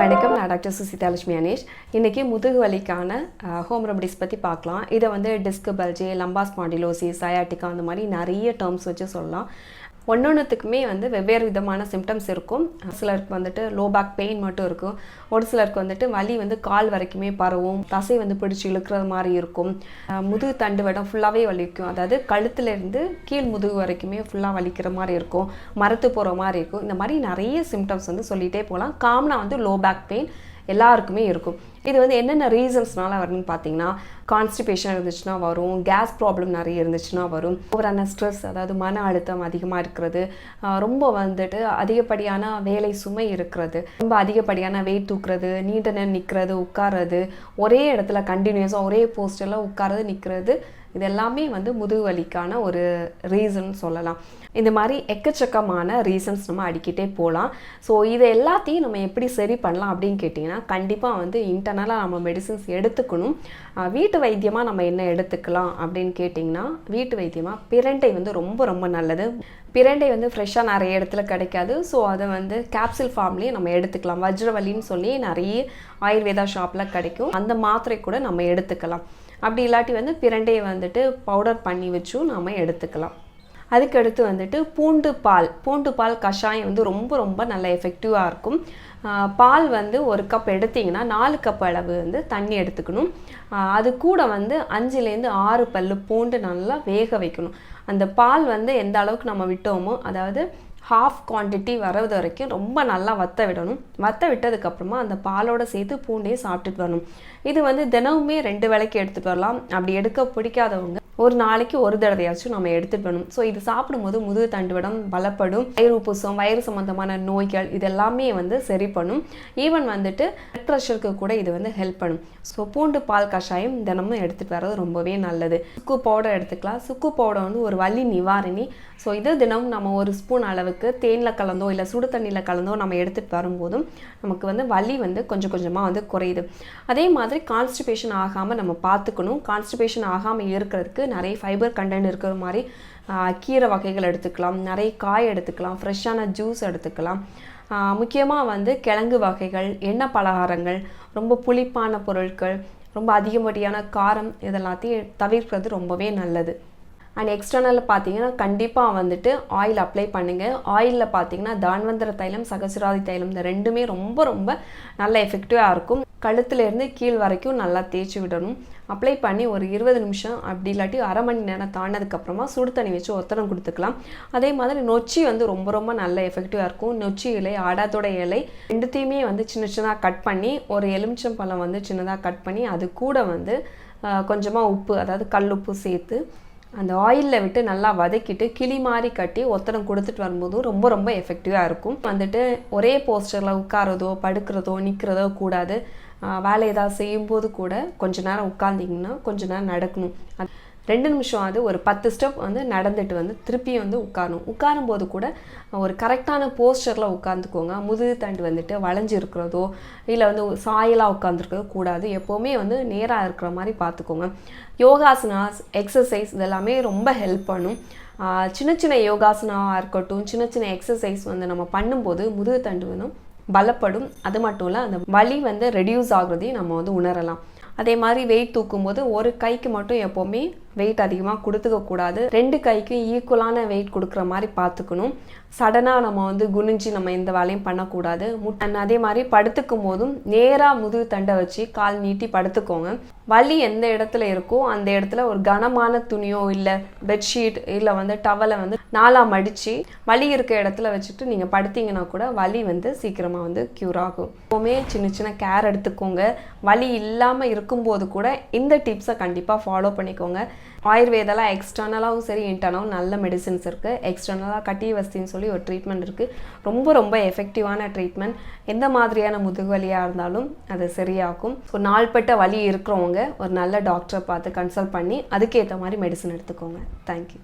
வணக்கம், நான் டாக்டர் சுசிதா லட்சுமி அனேஷ். இன்றைக்கி முதுகு வலிக்கான ஹோம் ரெமடிஸ் பற்றி பார்க்கலாம். இதை வந்து disk bulge, lumbar spondylosis, sciatica அந்த மாதிரி நிறைய டேர்ம்ஸ் வச்சு சொல்லலாம். ஒன்னொன்றுத்துக்குமே வந்து வெவ்வேறு விதமான சிம்டம்ஸ் இருக்கும். சிலருக்கு வந்துட்டு லோ பேக் பெயின் மட்டும் இருக்கும். ஒரு சிலருக்கு வந்துட்டு வலி வந்து கால் வரைக்குமே பரவும், தசை வந்து பிடிச்சி இழுக்கிற மாதிரி இருக்கும். முதுகு தண்டு வடம் ஃபுல்லாகவே வலிக்கும். அதாவது கழுத்துலேருந்து கீழ் முதுகு வரைக்குமே ஃபுல்லாக வலிக்கிற மாதிரி இருக்கும், மரத்து போகிற மாதிரி இருக்கும். இந்த மாதிரி நிறைய சிம்டம்ஸ் வந்து சொல்லிகிட்டே போகலாம். காமனாக வந்து லோ பேக் பெயின் எல்லாருக்குமே இருக்கும். இது வந்து என்னென்ன ரீசன்ஸ்னால வரும்னு பார்த்தீங்கன்னா, கான்ஸ்டிபேஷன் இருந்துச்சுன்னா வரும், கேஸ் ப்ராப்ளம் நிறைய இருந்துச்சுன்னா வரும், ஓவரான ஸ்ட்ரெஸ் அதாவது மன அழுத்தம் அதிகமாக இருக்கிறது, ரொம்ப வந்துட்டு அதிகப்படியான வேலை சுமை இருக்கிறது, ரொம்ப அதிகப்படியான வெயிட் தூக்குறது, நீண்ட நேரம் நிற்கிறது, உட்கார்றது, ஒரே இடத்துல கண்டினியூஸாக ஒரே போஸ்டரில் உட்கார்றது நிற்கிறது, இது எல்லாமே வந்து முதுகு வலிக்கான ஒரு ரீசன் சொல்லலாம். இந்த மாதிரி எக்கச்சக்கமான ரீசன்ஸ் நம்ம அடிக்கிட்டே போகலாம். ஸோ இதை எல்லாத்தையும் நம்ம எப்படி சரி பண்ணலாம் அப்படின்னு கேட்டிங்கன்னா, கண்டிப்பாக வந்து இன்டர்னலாக நம்ம மெடிசின்ஸ் எடுத்துக்கணும். வீட்டு வைத்தியமாக நம்ம என்ன எடுத்துக்கலாம் அப்படின்னு கேட்டிங்கன்னா, வீட்டு வைத்தியமாக பிரண்டை வந்து ரொம்ப ரொம்ப நல்லது. பிரண்டை வந்து ஃப்ரெஷ்ஷாக நிறைய இடத்துல கிடைக்காது. ஸோ அதை வந்து கேப்சூல் ஃபார்ம்லேயே நம்ம எடுத்துக்கலாம். வஜ்ரவலின்னு சொல்லி நிறைய ஆயுர்வேதா ஷாப்பில் கிடைக்கும். அந்த மாத்திரை கூட நம்ம எடுத்துக்கலாம். அப்படி இல்லாட்டி வந்து பிரண்டையை வந்துட்டு பவுடர் பண்ணி வச்சும் நம்ம எடுத்துக்கலாம். அதுக்கடுத்து வந்துட்டு பூண்டு பால் கஷாயம் வந்து ரொம்ப ரொம்ப நல்ல எஃபெக்டிவாக இருக்கும். பால் வந்து ஒரு கப் எடுத்திங்கன்னா 4 கப் அளவு வந்து தண்ணி எடுத்துக்கணும். அது கூட வந்து 5லேருந்து 6 பல்லு பூண்டு நல்லா வேக வைக்கணும். அந்த பால் வந்து எந்த அளவுக்கு நம்ம விட்டோமோ, அதாவது ஹாஃப் குவான்டிட்டி வரது வரைக்கும் ரொம்ப நல்லா வற்ற விடணும். வற்ற விட்டதுக்கப்புறமா அந்த பாலோடு சேர்த்து பூண்டையே சாப்பிட்டுட்டு வரணும். இது வந்து தினமுமே 2 வேளைக்கு எடுத்துகிட்டு வரலாம். அப்படி எடுக்க பிடிக்காதவங்க ஒரு நாளைக்கு ஒரு தடவையாச்சும் நம்ம எடுத்துகிட்டு வரணும். ஸோ இது சாப்பிடும்போது முதுகு தண்டுவடம் பலப்படும். வயிறு உப்புசம், வயிறு சம்மந்தமான நோய்கள் இதெல்லாமே வந்து சரி பண்ணும். ஈவன் வந்துட்டு பிளட் ப்ரெஷருக்கு கூட இது வந்து ஹெல்ப் பண்ணும். ஸோ பூண்டு பால் கஷாயம் தினமும் எடுத்துகிட்டு வர்றது ரொம்பவே நல்லது. சுக்கு பவுடர் எடுத்துக்கலாம். சுக்கு பவுடர் வந்து ஒரு வலி நிவாரணி. ஸோ இது தினமும் நம்ம 1 ஸ்பூன் அளவுக்கு தேனில் கலந்தோ இல்லை சுடு தண்ணியில் கலந்தோ நம்ம எடுத்துகிட்டு வரும்போதும் நமக்கு வந்து வலி வந்து கொஞ்சம் கொஞ்சமாக வந்து குறையுது. அதே மாதிரி கான்ஸ்டிபேஷன் ஆகாமல் நம்ம பார்த்துக்கணும். கான்ஸ்டிபேஷன் ஆகாமல் இருக்கிறதுக்கு நிறைய ஃபைபர் கண்டென்ட் இருக்கிற மாதிரி கீரை வகைகள் எடுத்துக்கலாம், நிறைய காய் எடுத்துக்கலாம், ஃப்ரெஷ்ஷான ஜூஸ் எடுத்துக்கலாம். முக்கியமாக வந்து கிழங்கு வகைகள், எண்ணெய் பலகாரங்கள், ரொம்ப புளிப்பான பொருட்கள், ரொம்ப அதிகப்படியான காரம் இதெல்லாத்தையும் தவிர்க்கிறது ரொம்பவே நல்லது. அண்ட் எக்ஸ்டர்னலில் பார்த்தீங்கன்னா கண்டிப்பாக வந்துட்டு ஆயில் அப்ளை பண்ணுங்கள். ஆயிலில் பார்த்தீங்கன்னா தான்வந்திர தைலம், சகசிராதி தைலம் இந்த ரெண்டுமே ரொம்ப ரொம்ப நல்ல எஃபெக்டிவாக இருக்கும். கழுத்துலேருந்து கீழ் வரைக்கும் நல்லா தேய்ச்சி விடணும். அப்ளை பண்ணி ஒரு 20 நிமிஷம் அப்படி இல்லாட்டி அரை மணி நேரம் தாண்டினதுக்கப்புறமா சுடு தண்ணி வச்சு ஒத்தடம் கொடுத்துக்கலாம். அதே மாதிரி நொச்சி வந்து ரொம்ப ரொம்ப நல்ல எஃபெக்டிவாக இருக்கும். நொச்சி இலை, ஆடாத்தோட இலை ரெண்டுத்தையுமே வந்து சின்ன சின்னதாக கட் பண்ணி, ஒரு எலுமிச்சம்பழம் வந்து சின்னதாக கட் பண்ணி, அது கூட வந்து கொஞ்சமாக உப்பு, அதாவது கல் உப்பு சேர்த்து அந்த ஆயிலில் விட்டு நல்லா வதக்கிட்டு கிளி மாதிரி கட்டி ஒத்தடம் கொடுத்துட்டு வரும்போதும் ரொம்ப ரொம்ப எஃபெக்டிவாக இருக்கும். வந்துட்டு ஒரே போஸ்டரில் உட்காரதோ படுக்கிறதோ நிற்கிறதோ கூடாது. வேலை ஏதாவது செய்யும்போது கூட கொஞ்ச நேரம் உட்கார்ந்திங்கன்னா கொஞ்ச நேரம் நடக்கணும். 2 நிமிஷம் அது ஒரு 10 ஸ்டெப் வந்து நடந்துட்டு வந்து திருப்பி வந்து உட்காரணும். உட்காரும்போது கூட ஒரு கரெக்டான போஸ்டரில் உட்காந்துக்கோங்க. முதுகு தண்டு வந்துட்டு வளைஞ்சு இருக்கிறதோ இல்லை வந்து சாயலாக உட்காந்துருக்கதோ கூடாது. எப்போவுமே வந்து நேராக இருக்கிற மாதிரி பார்த்துக்கோங்க. யோகாசனாஸ், எக்ஸசைஸ் இதெல்லாமே ரொம்ப ஹெல்ப் பண்ணும். சின்ன சின்ன யோகாசனாக இருக்கட்டும், சின்ன சின்ன எக்ஸசைஸ் வந்து நம்ம பண்ணும்போது முதுகு தண்டு வந்து பலப்படும். அது மட்டும் இல்லை, அந்த வலி வந்து ரெடியூஸ் ஆகுறதையும் நம்ம வந்து உணரலாம். அதே மாதிரி வெயிட் தூக்கும்போது ஒரு கைக்கு மட்டும் எப்போவுமே வெயிட் அதிகமாக கொடுத்துக்கக்கூடாது. 2 கைக்கும் ஈக்குவலான வெயிட் கொடுக்குற மாதிரி பார்த்துக்கணும். சடனாக நம்ம வந்து குனிஞ்சு நம்ம எந்த வேலையும் பண்ணக்கூடாது. அதே மாதிரி படுத்துக்கும் போதும் நேராக முதுகு தண்டை வச்சு கால் நீட்டி படுத்துக்கோங்க. வலி எந்த இடத்துல இருக்கோ அந்த இடத்துல ஒரு கனமான துணியோ இல்லை பெட்ஷீட் இல்லை வந்து டவலை வந்து 4ஆக மடித்து வலி இருக்க இடத்துல வச்சுட்டு நீங்கள் படுத்தீங்கன்னா கூட வலி வந்து சீக்கிரமாக வந்து க்யூர் ஆகும். எப்போவுமே சின்ன சின்ன கேர் எடுத்துக்கோங்க. வலி இல்லாமல் இருக்கும்போது கூட இந்த டிப்ஸை கண்டிப்பாக ஃபாலோ பண்ணிக்கோங்க. ஆயுர்வேதாவில் எக்ஸ்டர்னலாகவும் சரி இன்டர்னலாகவும் நல்ல மெடிசின்ஸ் இருக்குது. எக்ஸ்டர்னலாக கட்டி வஸ்தின்னு சொல்லி ஒரு ட்ரீட்மெண்ட் இருக்குது. ரொம்ப ரொம்ப எஃபெக்டிவான ட்ரீட்மெண்ட். எந்த மாதிரியான முதுகு வலியாக இருந்தாலும் அது சரியாகும். ஸோ நாள்பட்ட வலி இருக்கிறவங்க ஒரு நல்ல டாக்டரை பார்த்து கன்சல்ட் பண்ணி அதுக்கேற்ற மாதிரி மெடிசன் எடுத்துக்கோங்க. தேங்க்யூ.